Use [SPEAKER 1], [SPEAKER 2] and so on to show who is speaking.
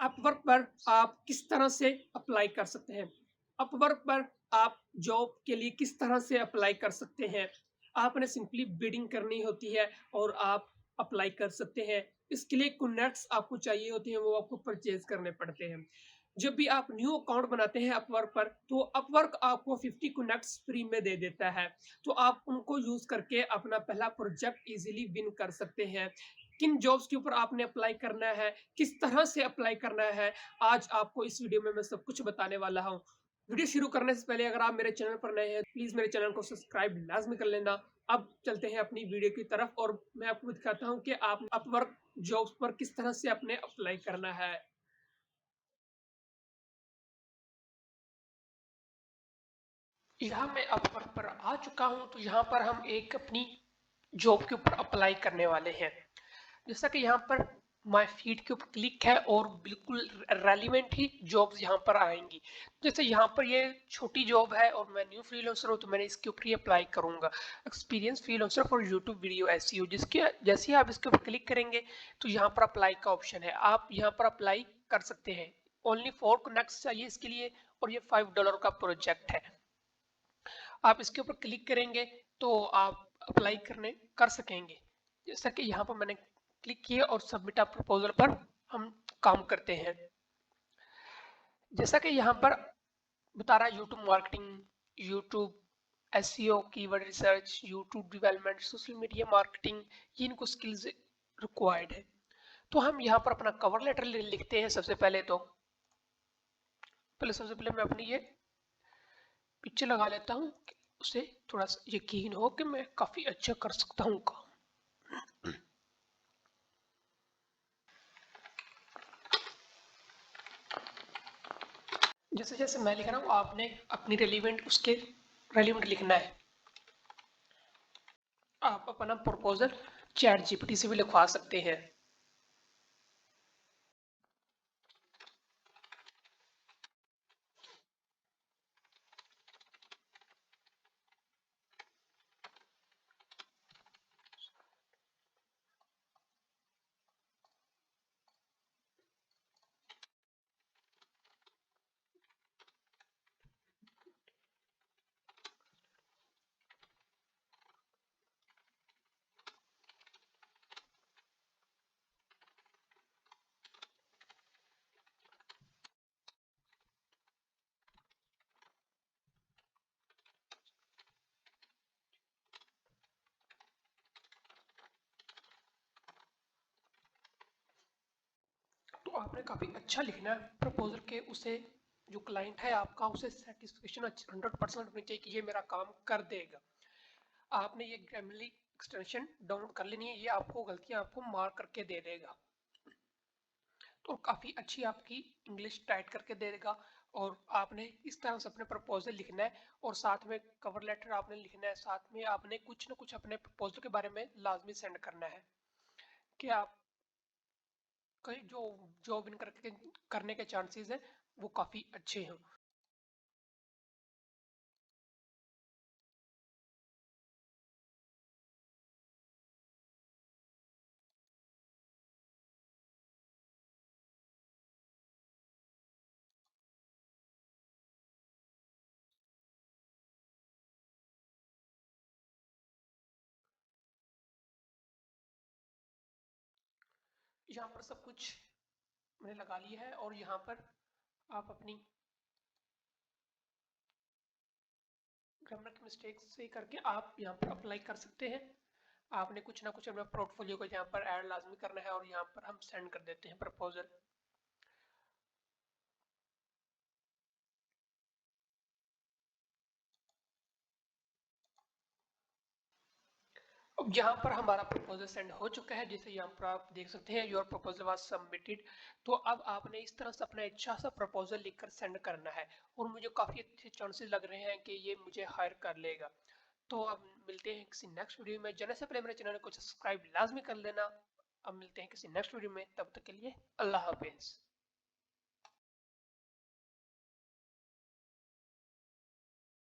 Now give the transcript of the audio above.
[SPEAKER 1] Upwork पर आप किस तरह से अप्लाई कर सकते हैं? अपवर्क पर आप जॉब के लिए किस तरह से अप्लाई कर सकते हैं? आपने सिंपली बिडिंग करनी होती है और आप अप्लाई कर सकते हैं। इसके लिए कनेक्ट्स आपको चाहिए होते हैं, वो आपको परचेज़ करने पड़ते हैं। जब भी आप न्यू अकाउंट बनाते हैं अपवर्क पर, तो अपवर्क आपको 50 कनेक्ट्स फ्री में दे देता है। तो आप उनको यूज़ करके अपना पहला प्रोजेक्ट ईज़िली विन कर सकते हैं। किन जॉब्स के ऊपर आपने अप्लाई करना है, किस तरह से अप्लाई करना है, आज आपको इस वीडियो में मैं सब कुछ बताने वाला हूँ। वीडियो शुरू करने से पहले अगर आप मेरे चैनल पर नए हैं, प्लीज़ मेरे चैनल को सब्सक्राइब लाज़मी कर लेना। अब चलते हैं अपनी वीडियो की तरफ और मैं आपको दिखाता हूँ कि आप अपवर्क जॉब्स पर किस तरह से आपने अप्लाई करना है। यहाँ मैं अपवर्क पर आ चुका हूँ, तो यहाँ पर हम एक अपनी जॉब के ऊपर अप्लाई करने वाले हैं। जैसा कि यहाँ पर माय फीड के ऊपर क्लिक है और बिल्कुल रेलिवेंट ही जॉब्स यहाँ पर आएंगी। जैसे यहाँ पर ये छोटी जॉब है और मैं न्यू फ्रीलांसर हूँ, तो मैंने इसके ऊपर ही अप्लाई करूंगा। Experience freelancer for YouTube video SEO, जिसके जैसे ही आप इसके ऊपर क्लिक करेंगे तो यहाँ पर अप्लाई का ऑप्शन है, आप यहाँ पर अप्लाई कर सकते हैं। ओनली 4 कनेक्ट्स चाहिए इसके लिए और ये $5 का प्रोजेक्ट है। आप इसके ऊपर क्लिक करेंगे तो आप अप्लाई करने कर सकेंगे। जैसा कि यहाँ पर मैंने क्लिक किया और सबमिट अ प्रपोजल पर हम काम करते हैं। जैसा कि यहाँ पर बता रहा है YouTube marketing, YouTube SEO, keyword research, YouTube development, social media marketing, ये इनको स्किल्स रिक्वायर्ड है। तो हम यहाँ पर अपना कवर लेटर लिखते हैं। सबसे पहले मैं अपनी ये पिक्चर लगा लेता हूँ, उसे थोड़ा सा यकीन हो कि मैं काफी अच्छा कर सकता हूँ काम। जैसे जैसे मैं लिख रहा हूँ, आपने अपनी रेलिवेंट लिखना है। आप अपना प्रपोजल चैट जीपीटी से भी लिखवा सकते हैं। तो आपने काफी अच्छा लिखना है प्रपोजल के, उसे जो क्लाइंट है आपका, उसे सेटिस्फेक्शन 100% होनी चाहिए कि ये मेरा काम कर देगा। आपने ये ग्रामरली एक्सटेंशन डाउनलोड कर लेनी है, ये आपको गलतियां आपको मार्क करके दे देगा। तो काफी अच्छी आपकी इंग्लिश टाइट करके दे देगा। और आपने इस तरह से अपने प्रपोजल लिखना है और साथ में कवर लेटर आपने लिखना है। साथ में आपने कुछ ना कुछ अपने प्रपोजल के बारे में लाजमी सेंड करना है कि आप कहीं जो जॉब इन करने के चांसेस है वो काफी अच्छे हैं। यहाँ पर सब कुछ मैंने लगा लिया है और यहाँ पर आप अपनी ग्रामर की मिस्टेक्स सही करके आप यहाँ पर अप्लाई कर सकते हैं। आपने कुछ ना कुछ अपना पोर्टफोलियो को यहाँ पर ऐड लाजमी करना है और यहाँ पर हम सेंड कर देते हैं प्रपोजल। अब यहाँ पर हमारा प्रपोजल सेंड हो चुका है, जैसे यहाँ पर आप देख सकते हैं योर प्रपोजल वाज सबमिटेड। तो अब आपने इस तरह से अपना अच्छा सा प्रपोजल लिखकर सेंड करना है और मुझे काफ़ी अच्छे चांसेस लग रहे हैं कि ये मुझे हायर कर लेगा। तो अब मिलते हैं किसी नेक्स्ट वीडियो में। जाने से पहले मेरे चैनल को सब्सक्राइब लाजमी कर लेना। अब मिलते हैं किसी नेक्स्ट वीडियो में, तब तक के लिए अल्लाह हाफिज़।